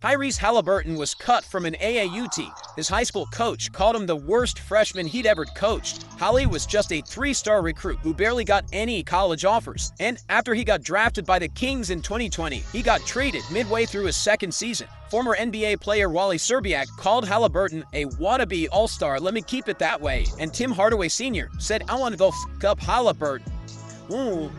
Tyrese Haliburton was cut from an AAU team. His high school coach called him the worst freshman he'd ever coached. Hali was just a 3-star recruit who barely got any college offers. And after he got drafted by the Kings in 2020, he got traded midway through his second season. Former NBA player Wally Szczerbiak called Haliburton a wannabe all-star, let me keep it that way. And Tim Hardaway Sr. said, I want to go f*** up Haliburton. Ooh.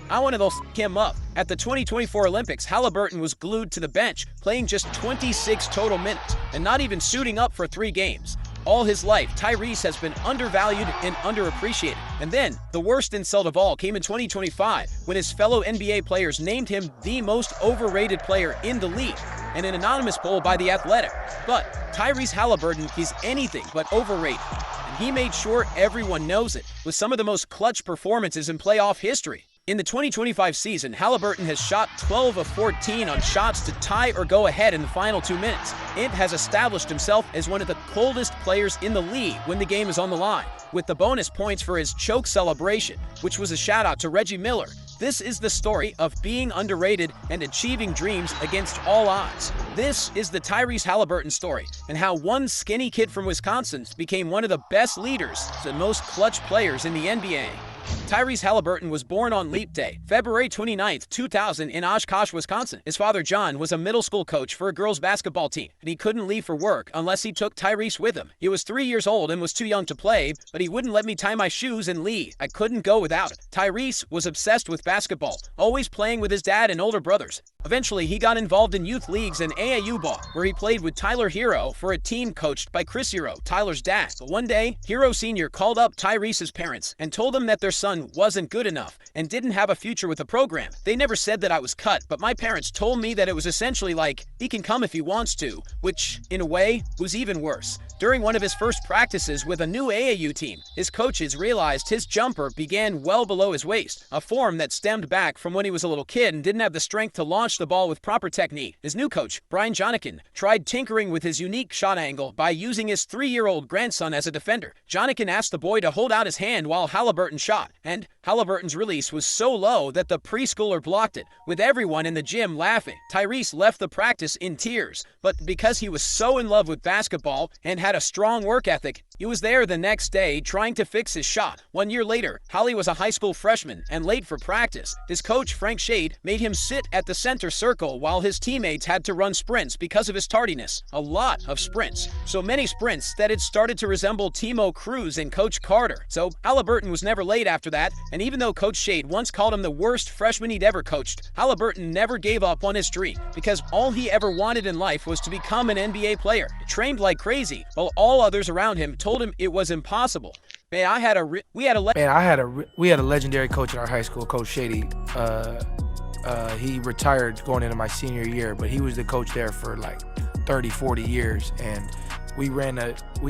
I want to go f*** him up. At the 2024 Olympics, Haliburton was glued to the bench, playing just 26 total minutes, and not even suiting up for 3 games. All his life, Tyrese has been undervalued and underappreciated. And then, the worst insult of all came in 2025, when his fellow NBA players named him the most overrated player in the league, in an anonymous poll by The Athletic. But Tyrese Haliburton is anything but overrated, and he made sure everyone knows it, with some of the most clutch performances in playoff history. In the 2025 season, Haliburton has shot 12 of 14 on shots to tie or go ahead in the final 2 minutes. It has established himself as one of the coldest players in the league when the game is on the line, with the bonus points for his choke celebration, which was a shout-out to Reggie Miller. This is the story of being underrated and achieving dreams against all odds. This is the Tyrese Haliburton story, and how one skinny kid from Wisconsin became one of the best leaders and most clutch players in the NBA. Tyrese Haliburton was born on Leap Day, February 29, 2000 in Oshkosh, Wisconsin. His father, John, was a middle school coach for a girls' basketball team, and he couldn't leave for work unless he took Tyrese with him. He was 3 years old and was too young to play, but he wouldn't let me tie my shoes and leave. I couldn't go without it. Tyrese was obsessed with basketball, always playing with his dad and older brothers. Eventually, he got involved in youth leagues and AAU ball, where he played with Tyler Hero for a team coached by Chris Hero, Tyler's dad. But one day, Hero Sr. called up Tyrese's parents and told them that their son wasn't good enough and didn't have a future with the program. They never said that I was cut, but my parents told me that it was essentially like, he can come if he wants to, which, in a way, was even worse. During one of his first practices with a new AAU team, his coaches realized his jumper began well below his waist, a form that stemmed back from when he was a little kid and didn't have the strength to launch the ball with proper technique. His new coach, Brian Jonikin, tried tinkering with his unique shot angle by using his 3-year-old grandson as a defender. Jonikin asked the boy to hold out his hand while Haliburton shot, and Haliburton's release was so low that the preschooler blocked it, with everyone in the gym laughing. Tyrese left the practice in tears, but because he was so in love with basketball and had a strong work ethic, he was there the next day trying to fix his shot. 1 year later, Hali was a high school freshman and late for practice. His coach, Frank Shade, made him sit at the center circle while his teammates had to run sprints because of his tardiness. A lot of sprints. So many sprints that it started to resemble Timo Cruz and Coach Carter. So Haliburton was never late after that, and even though Coach Shade once called him the worst freshman he'd ever coached, Haliburton never gave up on his dream, because all he ever wanted in life was to become an NBA player. He trained like crazy, while all others around him told him it was impossible. Man, we had a legendary coach in our high school, Coach Shady. He retired going into my senior year, but he was the coach there for like 30, 40 years, and we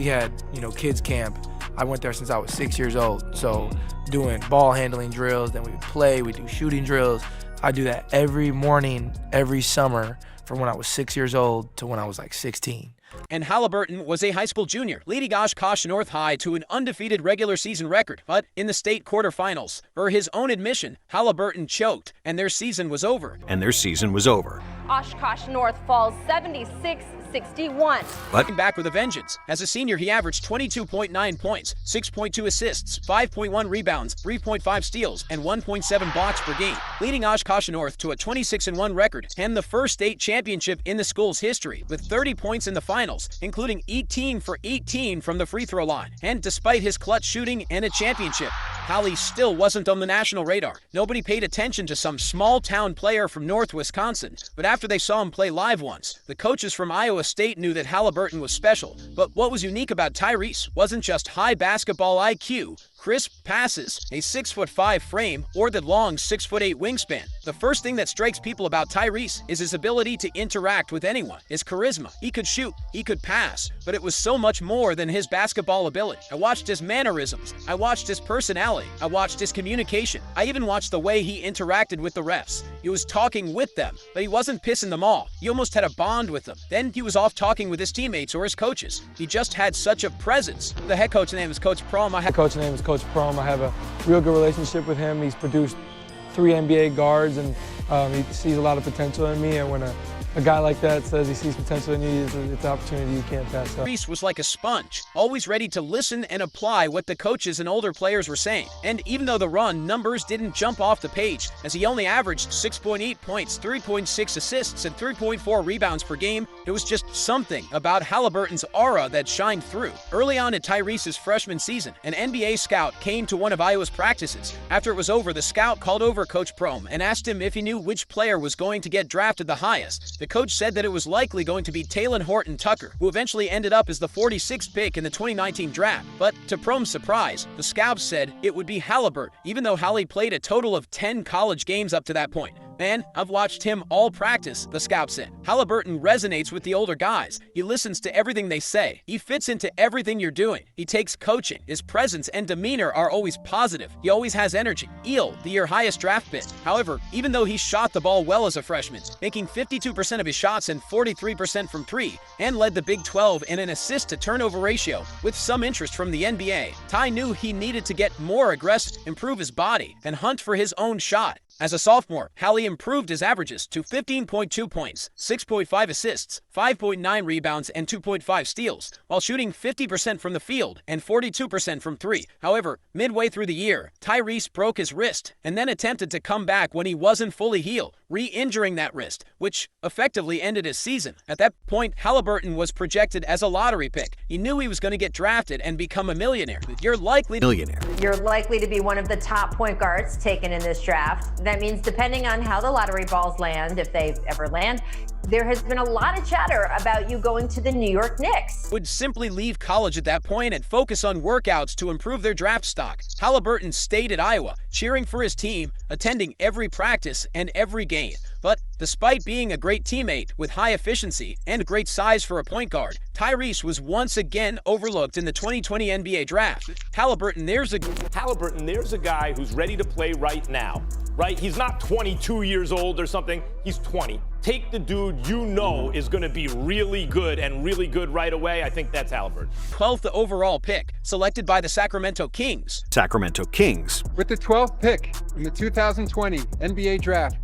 had kids camp. I went there since I was 6 years old, so doing ball handling drills, then we do shooting drills. I do that every morning, every summer, from when I was 6 years old to when I was like 16. And Haliburton was a high school junior, leading Oshkosh North High to an undefeated regular season record. But in the state quarterfinals, for his own admission, Haliburton choked, and their season was over. Oshkosh North falls 76-61. But back with a vengeance. As a senior, he averaged 22.9 points, 6.2 assists, 5.1 rebounds, 3.5 steals, and 1.7 blocks per game, leading Oshkosh North to a 26-1 record and the first state championship in the school's history, with 30 points in the finals, including 18 for 18 from the free throw line. And despite his clutch shooting and a championship, Hali still wasn't on the national radar. Nobody paid attention to some small-town player from North Wisconsin, but after they saw him play live once, the coaches from Iowa State knew that Haliburton was special. But what was unique about Tyrese wasn't just high basketball IQ, crisp passes, a 6'5" frame, or the long 6'8" wingspan. The first thing that strikes people about Tyrese is his ability to interact with anyone, his charisma. He could shoot, he could pass, but it was so much more than his basketball ability. I watched his mannerisms, I watched his personality, I watched his communication. I even watched the way he interacted with the refs. He was talking with them, but he wasn't pissing them off. He almost had a bond with them. Then he was off talking with his teammates or his coaches. He just had such a presence. The head coach's name is Coach Prom. I have a real good relationship with him. He's produced 3 NBA guards, and he sees a lot of potential in me. And when a a guy like that says he sees potential in you, it's an opportunity you can't pass up. Tyrese was like a sponge, always ready to listen and apply what the coaches and older players were saying. And even though the run numbers didn't jump off the page, as he only averaged 6.8 points, 3.6 assists, and 3.4 rebounds per game, there was just something about Haliburton's aura that shined through. Early on in Tyrese's freshman season, an NBA scout came to one of Iowa's practices. After it was over, the scout called over Coach Prohm and asked him if he knew which player was going to get drafted the highest. The coach said that it was likely going to be Talen Horton-Tucker, who eventually ended up as the 46th pick in the 2019 draft. But to Prohm's surprise, the scout said it would be Haliburton, even though Hallie played a total of 10 college games up to that point. "Man, I've watched him all practice," the scout said. "Haliburton resonates with the older guys. He listens to everything they say. He fits into everything you're doing. He takes coaching. His presence and demeanor are always positive. He always has energy." Eel, the year highest draft pick. However, even though he shot the ball well as a freshman, making 52% of his shots and 43% from three, and led the Big 12 in an assist-to-turnover ratio, with some interest from the NBA, Ty knew he needed to get more aggressive, improve his body, and hunt for his own shot. As a sophomore, Hallie improved his averages to 15.2 points, 6.5 assists, 5.9 rebounds, and 2.5 steals, while shooting 50% from the field and 42% from three. However, midway through the year, Tyrese broke his wrist and then attempted to come back when he wasn't fully healed, re-injuring that wrist, which effectively ended his season. At that point, Haliburton was projected as a lottery pick. He knew he was going to get drafted and become a millionaire. You're likely to be one of the top point guards taken in this draft. That means depending on how the lottery balls land, if they ever land, there has been a lot of chatter about you going to the New York Knicks. Would simply leave college at that point and focus on workouts to improve their draft stock. Haliburton stayed at Iowa, cheering for his team, attending every practice and every game. But despite being a great teammate with high efficiency and great size for a point guard, Tyrese was once again overlooked in the 2020 NBA draft. Haliburton, there's a guy who's ready to play right now, right? He's not 22 years old or something. He's 20. Take the dude you know is going to be really good and really good right away. I think that's Haliburton. 12th overall pick, selected by the Sacramento Kings. With the 12th pick in the 2020 NBA draft,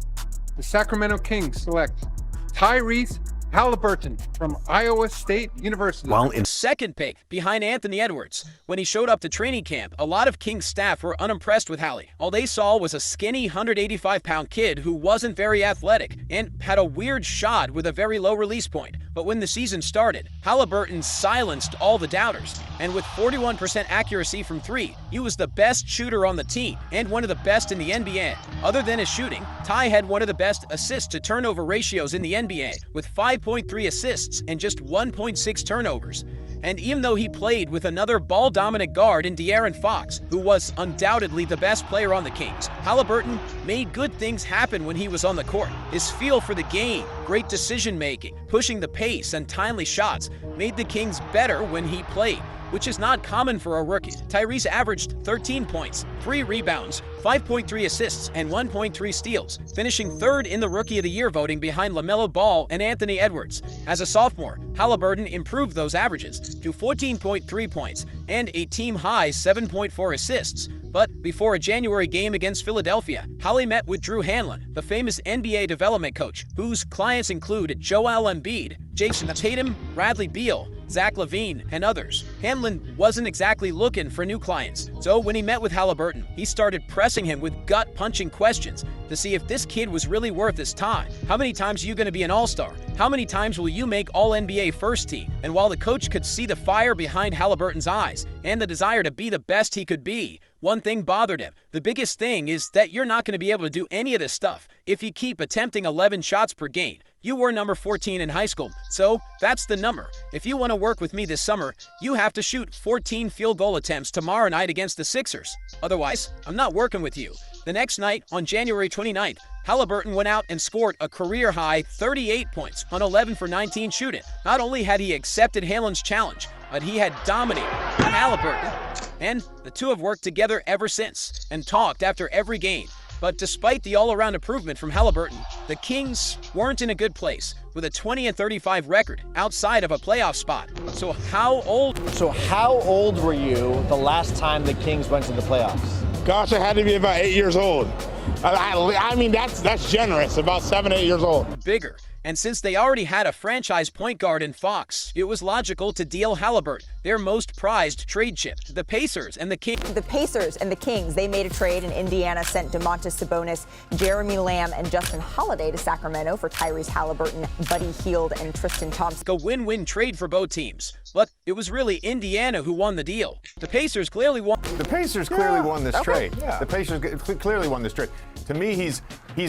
the Sacramento Kings select Tyrese Haliburton from Iowa State University. While in second pick, behind Anthony Edwards. When he showed up to training camp, a lot of Kings staff were unimpressed with Hallie. All they saw was a skinny 185-pound kid who wasn't very athletic and had a weird shot with a very low release point. But when the season started, Haliburton silenced all the doubters. And with 41% accuracy from three, he was the best shooter on the team and one of the best in the NBA. Other than his shooting, Ty had one of the best assist-to-turnover ratios in the NBA, with 5.3 assists and just 1.6 turnovers. And even though he played with another ball-dominant guard in De'Aaron Fox, who was undoubtedly the best player on the Kings, Haliburton made good things happen when he was on the court. His feel for the game, great decision-making, pushing the pace, and timely shots made the Kings better when he played, which is not common for a rookie. Tyrese averaged 13 points, 3 rebounds, 5.3 assists, and 1.3 steals, finishing third in the Rookie of the Year voting behind LaMelo Ball and Anthony Edwards. As a sophomore, Haliburton improved those averages to 14.3 points and a team-high 7.4 assists. But before a January game against Philadelphia, Hallie met with Drew Hanlon, the famous NBA development coach, whose clients include Joel Embiid, Jason Tatum, Bradley Beal, Zach LaVine, and others. Hanlon wasn't exactly looking for new clients, so when he met with Haliburton, he started pressing him with gut-punching questions to see if this kid was really worth his time. How many times are you going to be an all-star? How many times will you make All-NBA first team? And while the coach could see the fire behind Haliburton's eyes and the desire to be the best he could be, one thing bothered him. The biggest thing is that you're not going to be able to do any of this stuff if you keep attempting 11 shots per game. You were number 14 in high school, so that's the number. If you want to work with me this summer, you have to shoot 14 field goal attempts tomorrow night against the Sixers. Otherwise, I'm not working with you. The next night, on January 29th, Haliburton went out and scored a career-high 38 points on 11 for 19 shooting. Not only had he accepted Hanlon's challenge, but he had dominated Haliburton. And the two have worked together ever since and talked after every game. But despite the all-around improvement from Haliburton, the Kings weren't in a good place with a 20-35 record outside of a playoff spot. So how old were you the last time the Kings went to the playoffs? Gosh, I had to be about 8 years old. I mean, that's generous, about 7, 8 years old. Bigger And since they already had a franchise point guard in Fox, it was logical to deal Haliburton, their most prized trade chip. The Pacers and the Kings. The Pacers and the Kings, they made a trade, and Indiana sent Domantas Sabonis, Jeremy Lamb, and Justin Holiday to Sacramento for Tyrese Haliburton, Buddy Hield, and Tristan Thompson. A win-win trade for both teams, but it was really Indiana who won the deal. The Pacers clearly won. The Pacers clearly won this trade. Yeah. The Pacers clearly won this trade. To me, he's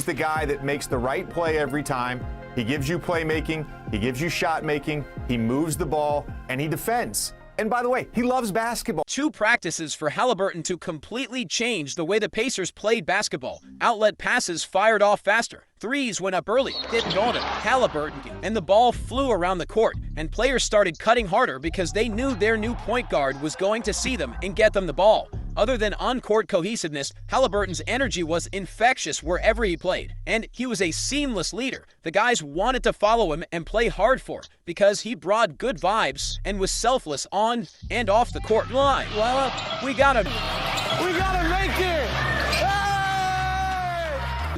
the guy that makes the right play every time. He gives you playmaking, he gives you shot making, he moves the ball, and he defends. And by the way, he loves basketball. 2 practices for Haliburton to completely change the way the Pacers played basketball. Outlet passes fired off faster. Threes went up early, didn't on it. Haliburton, and the ball flew around the court, and players started cutting harder because they knew their new point guard was going to see them and get them the ball. Other than on-court cohesiveness, Haliburton's energy was infectious wherever he played, and he was a seamless leader. The guys wanted to follow him and play hard for him because he brought good vibes and was selfless on and off the court. Line. Well, we gotta make it!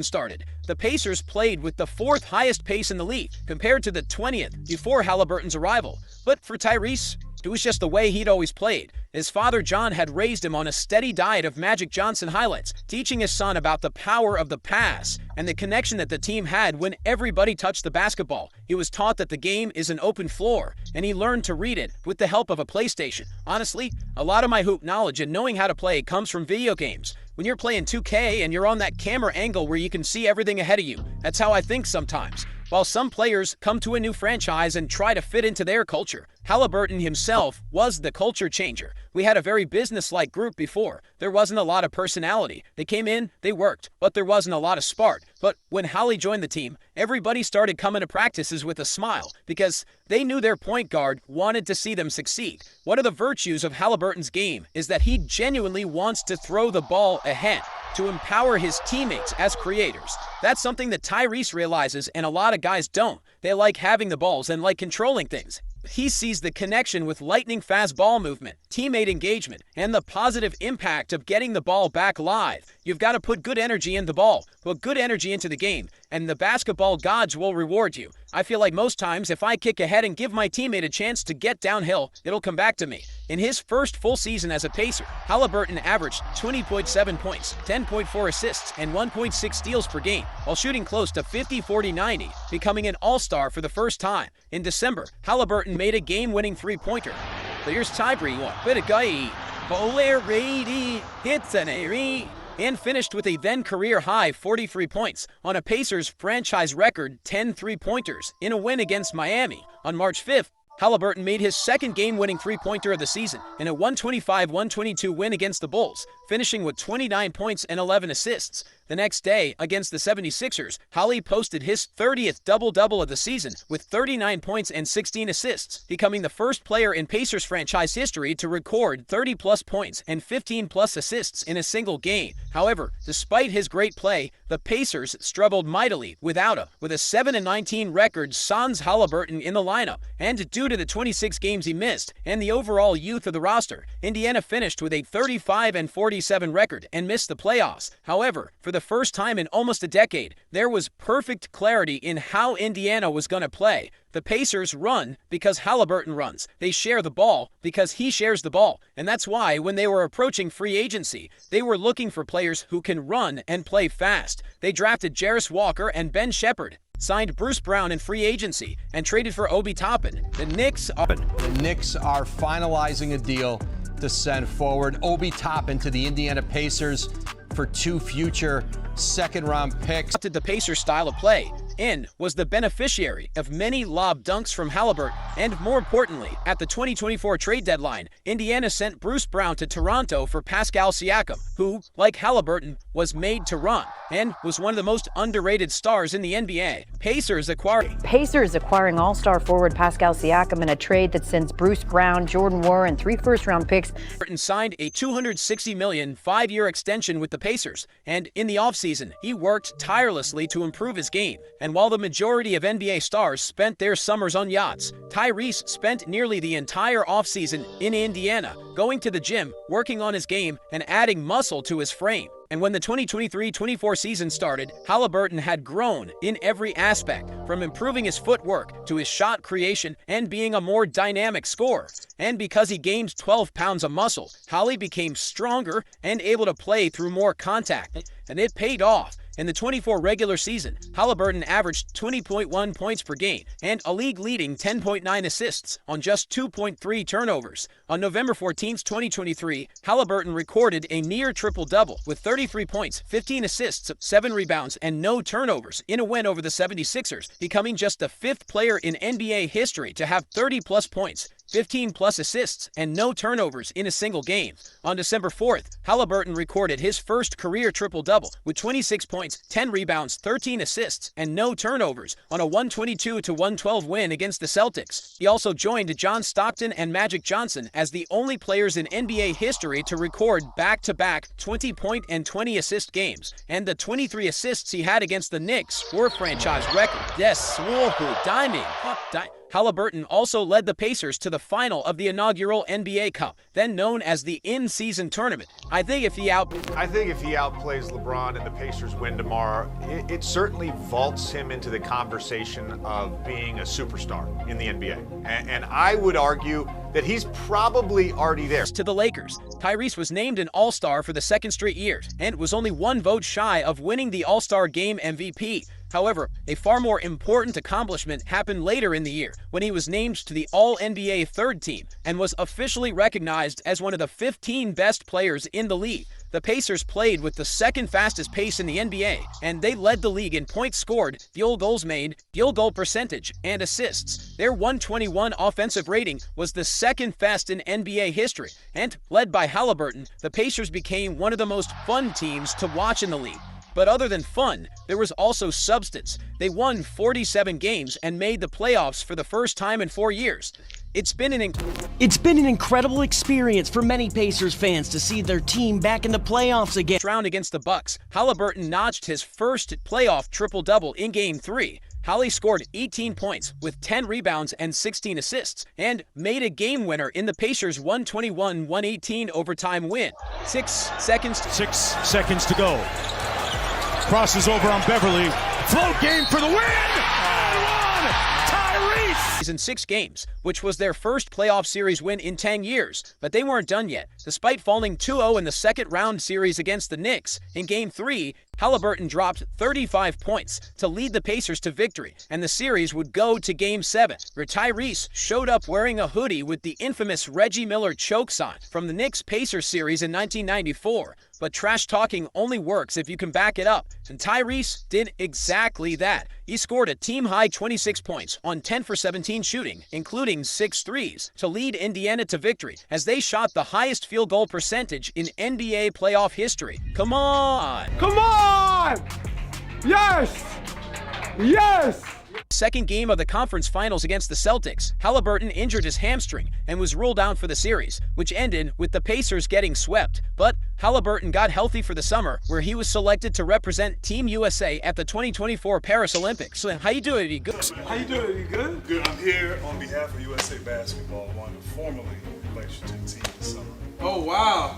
Started. The Pacers played with the 4th highest pace in the league, compared to the 20th before Haliburton's arrival. But for Tyrese, it was just the way he'd always played. His father John had raised him on a steady diet of Magic Johnson highlights, teaching his son about the power of the pass and the connection that the team had when everybody touched the basketball. He was taught that the game is an open floor, and he learned to read it with the help of a PlayStation. Honestly, a lot of my hoop knowledge and knowing how to play comes from video games. When you're playing 2K and you're on that camera angle where you can see everything ahead of you, that's how I think sometimes. While some players come to a new franchise and try to fit into their culture, Haliburton himself was the culture changer. We had a very business-like group before. There wasn't a lot of personality. They came in, they worked, but there wasn't a lot of spark. But when Hallie joined the team, everybody started coming to practices with a smile because they knew their point guard wanted to see them succeed. One of the virtues of Haliburton's game is that he genuinely wants to throw the ball ahead, to empower his teammates as creators. That's something that Tyrese realizes and a lot of guys don't. They like having the balls and like controlling things. He sees the connection with lightning-fast ball movement, teammate engagement, and the positive impact of getting the ball back live. You've got to put good energy in the ball, put good energy into the game, and the basketball gods will reward you. I feel like most times if I kick ahead and give my teammate a chance to get downhill, it'll come back to me. In his first full season as a Pacer, Haliburton averaged 20.7 points, 10.4 assists, and 1.6 steals per game, while shooting close to 50-40-90, becoming an all-star for the first time. In December, Haliburton made a game-winning three-pointer. Here's Tyrese Overrated, hits an area, and finished with a then career-high 43 points on a Pacers franchise record 10 three-pointers in a win against Miami. On March 5th, Haliburton made his second game-winning three-pointer of the season in a 125-122 win against the Bulls, finishing with 29 points and 11 assists. The next day, against the 76ers, Hallie posted his 30th double-double of the season with 39 points and 16 assists, becoming the first player in Pacers franchise history to record 30-plus points and 15-plus assists in a single game. However, despite his great play, the Pacers struggled mightily without him, with a 7-19 record sans Haliburton in the lineup. And due to the 26 games he missed and the overall youth of the roster, Indiana finished with a 35-47 record and missed the playoffs. However, for the first time in almost a decade, there was perfect clarity in how Indiana was going to play. The Pacers run because Haliburton runs. They share the ball because he shares the ball. And that's why when they were approaching free agency, they were looking for players who can run and play fast. They drafted Jarris Walker and Ben Shepherd, signed Bruce Brown in free agency, and traded for Obi Toppin. The Knicks are finalizing a deal to send forward Obi Toppin to the Indiana Pacers for 2 future second-round picks. The Pacers' style of play and was the beneficiary of many lob dunks from Haliburton. And more importantly, at the 2024 trade deadline, Indiana sent Bruce Brown to Toronto for Pascal Siakam, who, like Haliburton, was made to run and was one of the most underrated stars in the NBA. Pacers acquiring all-star forward Pascal Siakam in a trade that sends Bruce Brown, Jordan Moore, and 3 first-round picks. Signed a $260 million 5-year extension with the Pacers, and in the offseason, he worked tirelessly to improve his game. And And while the majority of NBA stars spent their summers on yachts, Tyrese spent nearly the entire offseason in Indiana, going to the gym, working on his game, and adding muscle to his frame. And when the 2023-24 season started, Haliburton had grown in every aspect, from improving his footwork to his shot creation and being a more dynamic scorer. And because he gained 12 pounds of muscle, Hali became stronger and able to play through more contact. And it paid off. In the 24 regular season, Haliburton averaged 20.1 points per game and a league-leading 10.9 assists on just 2.3 turnovers. On November 14, 2023, Haliburton recorded a near triple-double with 33 points, 15 assists, 7 rebounds, and no turnovers in a win over the 76ers, becoming just the 5th player in NBA history to have 30-plus points, 15-plus assists, and no turnovers in a single game. On December 4th, Haliburton recorded his first career triple-double with 26 points, 10 rebounds, 13 assists, and no turnovers on a 122-112 win against the Celtics. He also joined John Stockton and Magic Johnson as the only players in NBA history to record back-to-back 20-point and 20-assist games, and the 23 assists he had against the Knicks were franchise record. Yes, diamond. Haliburton also led the Pacers to the final of the inaugural NBA Cup, then known as the in-season tournament. I think if he outplays LeBron and the Pacers win tomorrow, it certainly vaults him into the conversation of being a superstar in the NBA. And I would argue that he's probably already there. To the Lakers, Tyrese was named an All-Star for the second straight year and was only one vote shy of winning the All-Star Game MVP. However, a far more important accomplishment happened later in the year when he was named to the All-NBA third team and was officially recognized as one of the 15 best players in the league. The Pacers played with the second fastest pace in the NBA, and they led the league in points scored, field goals made, field goal percentage, and assists. Their 121 offensive rating was the second best in NBA history, and led by Haliburton, the Pacers became one of the most fun teams to watch in the league. But other than fun, there was also substance. They won 47 games and made the playoffs for the first time in 4 years. It's been an incredible experience for many Pacers fans to see their team back in the playoffs again. Round against the Bucks, Haliburton notched his first playoff triple-double in Game 3. Hali scored 18 points with 10 rebounds and 16 assists and made a game winner in the Pacers' 121-118 overtime win. 6 seconds to go. Crosses over on Beverly. Float game for the win! In 6 games, which was their first playoff series win in 10 years, but they weren't done yet. Despite falling 2-0 in the second round series against the Knicks, in Game 3, Haliburton dropped 35 points to lead the Pacers to victory, and the series would go to Game 7, where Tyrese showed up wearing a hoodie with the infamous Reggie Miller choke sign from the Knicks-Pacers series in 1994. But trash talking only works if you can back it up, and Tyrese did exactly that. He scored a team-high 26 points on 10 for 17 shooting, including 6 threes, to lead Indiana to victory as they shot the highest field goal percentage in NBA playoff history. Come on! Come on! Yes! Yes! Second game of the conference finals against the Celtics, Haliburton injured his hamstring and was ruled out for the series, which ended with the Pacers getting swept. But Haliburton got healthy for the summer, where he was selected to represent Team USA at the 2024 Paris Olympics. So how you doing? You good? How you doing? You good? Good. I'm here on behalf of USA Basketball. I want to formally elect you to the team this summer. Oh, wow.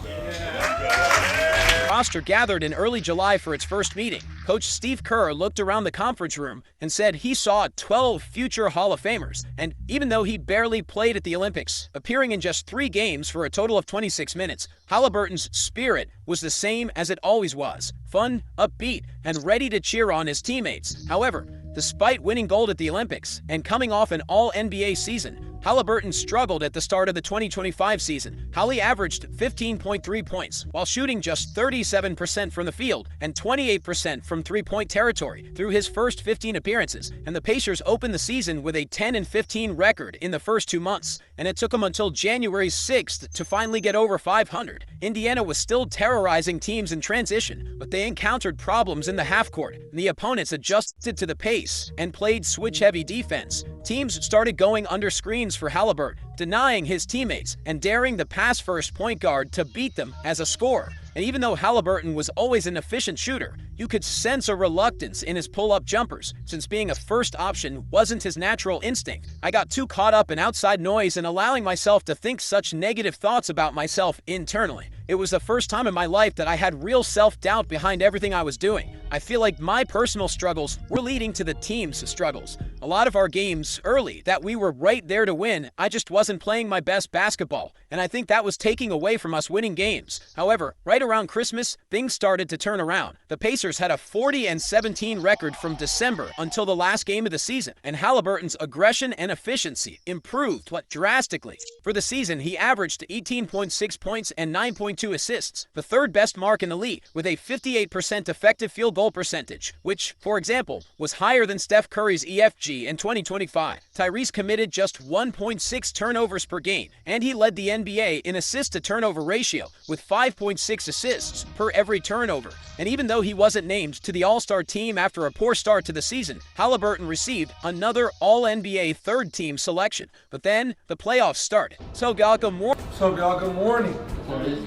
Roster gathered in early July for its first meeting. Coach Steve Kerr looked around the conference room and said he saw 12 future Hall of Famers. And even though he barely played at the Olympics, appearing in just 3 games for a total of 26 minutes, Haliburton's spirit was the same as it always was: fun, upbeat, and ready to cheer on his teammates. However, despite winning gold at the Olympics and coming off an All-NBA season, Haliburton struggled at the start of the 2025 season. Hali averaged 15.3 points while shooting just 37% from the field and 28% from three-point territory through his first 15 appearances, and the Pacers opened the season with a 10-15 record in the first 2 months, and it took them until January 6th to finally get over 500. Indiana was still terrorizing teams in transition, but they encountered problems in the half-court, and the opponents adjusted to the pace and played switch-heavy defense. Teams started going under screens for Haliburton, denying his teammates and daring the pass-first point guard to beat them as a scorer. And even though Haliburton was always an efficient shooter, you could sense a reluctance in his pull-up jumpers, since being a first option wasn't his natural instinct. I got too caught up in outside noise and allowing myself to think such negative thoughts about myself internally. It was the first time in my life that I had real self-doubt behind everything I was doing. I feel like my personal struggles were leading to the team's struggles. A lot of our games early that we were right there to win, I just wasn't playing my best basketball, and I think that was taking away from us winning games. However, right around Christmas, things started to turn around. The Pacers had a 40-17 record from December until the last game of the season, and Haliburton's aggression and efficiency improved drastically. For the season, he averaged 18.6 points and 9.2 assists, the third best mark in the league, with a 58% effective field goal percentage, which, for example, was higher than Steph Curry's EFG in 2025. Tyrese committed just 1.6 turnovers per game, and he led the NBA in assist-to-turnover ratio with 5.6 assists per every turnover. And even though he wasn't named to the All-Star team after a poor start to the season, Haliburton received another All-NBA third-team selection. But then the playoffs started. So, y'all, good morning.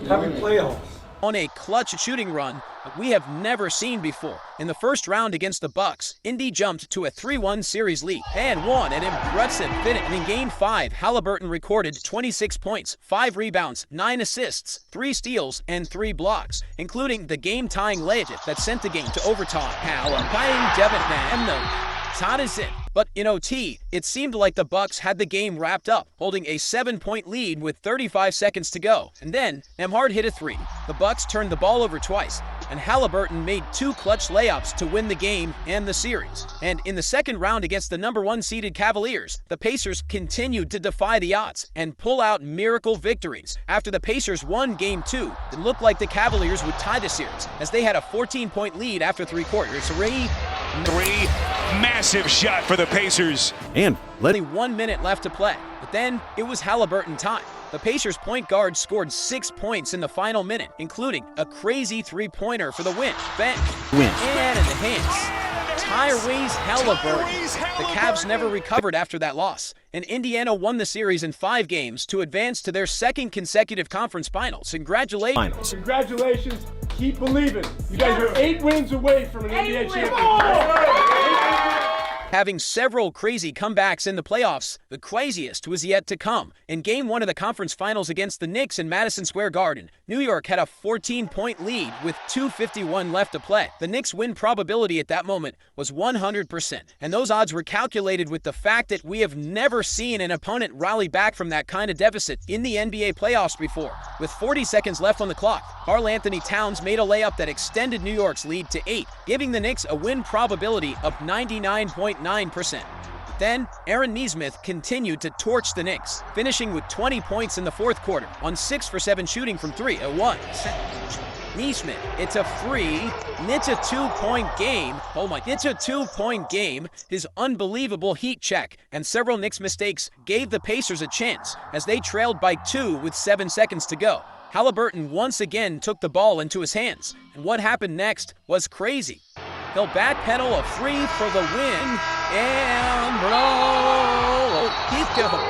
Happy playoffs. On a clutch shooting run that we have never seen before. In the first round against the Bucks, Indy jumped to a 3-1 series lead and won an impressive finish. And in Game 5, Haliburton recorded 26 points, 5 rebounds, 9 assists, 3 steals, and 3 blocks, including the game-tying layup that sent the game to overtime. Haliburton, Devin, and the Todd is in. But in OT, it seemed like the Bucks had the game wrapped up, holding a 7-point lead with 35 seconds to go. And then Nembhard hit a 3. The Bucks turned the ball over twice, and Haliburton made 2 clutch layups to win the game and the series. And in the second round against the number 1 seeded Cavaliers, the Pacers continued to defy the odds and pull out miracle victories. After the Pacers won Game 2, it looked like the Cavaliers would tie the series, as they had a 14-point lead after 3 quarters. Three, massive shot for the Pacers. And only 1 minute left to play. But then it was Haliburton time. The Pacers point guard scored 6 points in the final minute, including a crazy 3-pointer for the win. And in the hands, Tyrese Haliburton. The Cavs never recovered after that loss, and Indiana won the series in 5 games to advance to their second consecutive conference finals. Congratulations. Congratulations. Keep believing. You guys are 8 wins away from an NBA championship. Having several crazy comebacks in the playoffs, the craziest was yet to come. In Game 1 of the conference finals against the Knicks in Madison Square Garden, New York had a 14-point lead with 2:51 left to play. The Knicks' win probability at that moment was 100%, and those odds were calculated with the fact that we have never seen an opponent rally back from that kind of deficit in the NBA playoffs before. With 40 seconds left on the clock, Karl-Anthony Towns made a layup that extended New York's lead to 8, giving the Knicks a win probability of 99.9%. But then, Aaron Nesmith continued to torch the Knicks, finishing with 20 points in the fourth quarter on 6 for 7 shooting from 3. Nesmith, it's a free, it's a 2-point game. It's a 2-point game. His unbelievable heat check and several Knicks mistakes gave the Pacers a chance as they trailed by 2 with 7 seconds to go. Haliburton once again took the ball into his hands, and what happened next was crazy. He'll backpedal a free for the win, and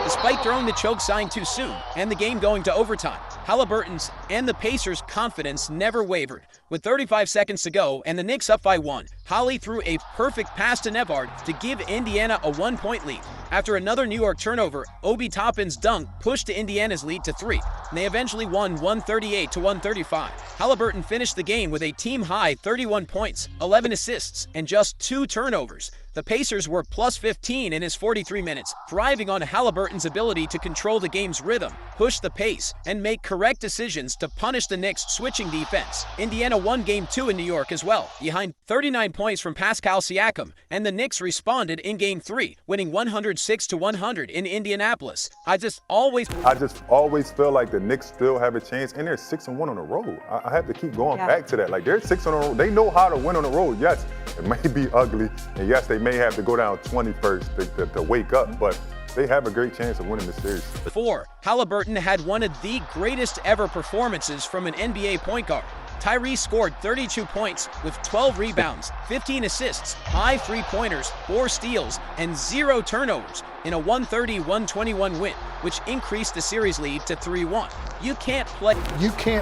despite throwing the choke sign too soon, and the game going to overtime, Haliburton's and the Pacers' confidence never wavered. With 35 seconds to go and the Knicks up by 1, Holly threw a perfect pass to Nembhard to give Indiana a 1-point lead. After another New York turnover, Obi Toppin's dunk pushed to Indiana's lead to 3, and they eventually won 138-135. Haliburton finished the game with a team-high 31 points, 11 assists, and just 2 turnovers. The Pacers were plus 15 in his 43 minutes, thriving on Haliburton's ability to control the game's rhythm, push the pace, and make correct decisions to punish the Knicks' switching defense. Indiana won Game 2 in New York as well, behind 39 points from Pascal Siakam, and the Knicks responded in Game 3, winning 106-100 in Indianapolis. I just always feel like the Knicks still have a chance, and they're 6-1 on the road. I have to keep going back to that. Like, they're 6 on the road. They know how to win on the road. Yes, it may be ugly, and yes, they may have to go down 20 first to wake up, but they have a great chance of winning the series. 4. Haliburton had one of the greatest ever performances from an NBA point guard. Tyrese scored 32 points with 12 rebounds, 15 assists, 5 3-pointers, 4 steals, and 0 turnovers in a 130-121 win, which increased the series lead to 3-1. You can't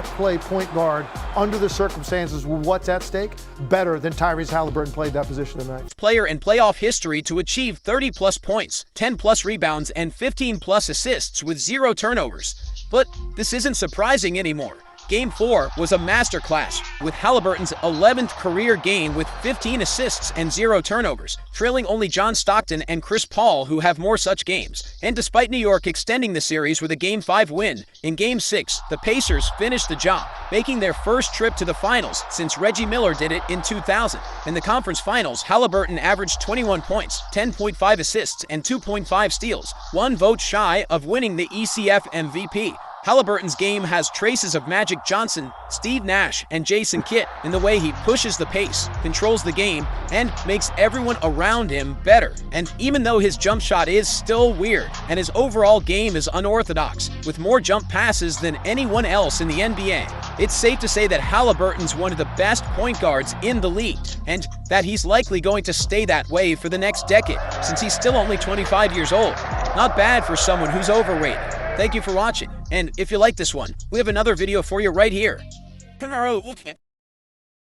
play point guard under the circumstances with what's at stake better than Tyrese Haliburton played that position tonight. Player in playoff history to achieve 30-plus points, 10-plus rebounds, and 15-plus assists with 0 turnovers. But this isn't surprising anymore. Game 4 was a masterclass, with Haliburton's 11th career game with 15 assists and 0 turnovers, trailing only John Stockton and Chris Paul, who have more such games. And despite New York extending the series with a Game 5 win, in Game 6, the Pacers finished the job, making their first trip to the finals since Reggie Miller did it in 2000. In the conference finals, Haliburton averaged 21 points, 10.5 assists, and 2.5 steals, 1 vote shy of winning the ECF MVP. Haliburton's game has traces of Magic Johnson, Steve Nash, and Jason Kidd in the way he pushes the pace, controls the game, and makes everyone around him better. And even though his jump shot is still weird, and his overall game is unorthodox, with more jump passes than anyone else in the NBA, it's safe to say that Haliburton's one of the best point guards in the league, and that he's likely going to stay that way for the next decade, since he's still only 25 years old. Not bad for someone who's overrated. Thank you for watching, and if you like this one, we have another video for you right here.